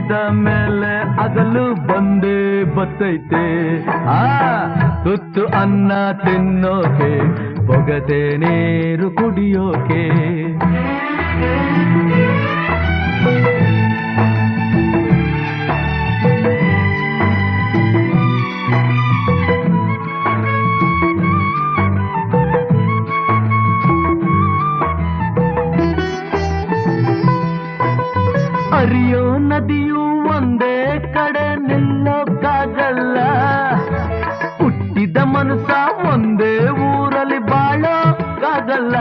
ಹುಟ್ಟಿದ ಮೇಲೆ ಹಗಲು ಬಂದೇ ಬತ್ತೈತೆ. ತುತ್ತು ಅನ್ನ ತಿನ್ನೋಕೆ, ಬೊಗದೆ ನೀರು ಕುಡಿಯೋಕೆ. ಹರಿಯೋ ನದಿಯು ಒಂದೇ ಕಡೆ ನಿಲ್ಲೋಕ್ಕಾಗಲ್ಲ. ಹುಟ್ಟಿದ ಮನಸ್ಸ ಒಂದೇ ಊರಲ್ಲಿ ಬಾಳೋಕ್ಕಾಗಲ್ಲ.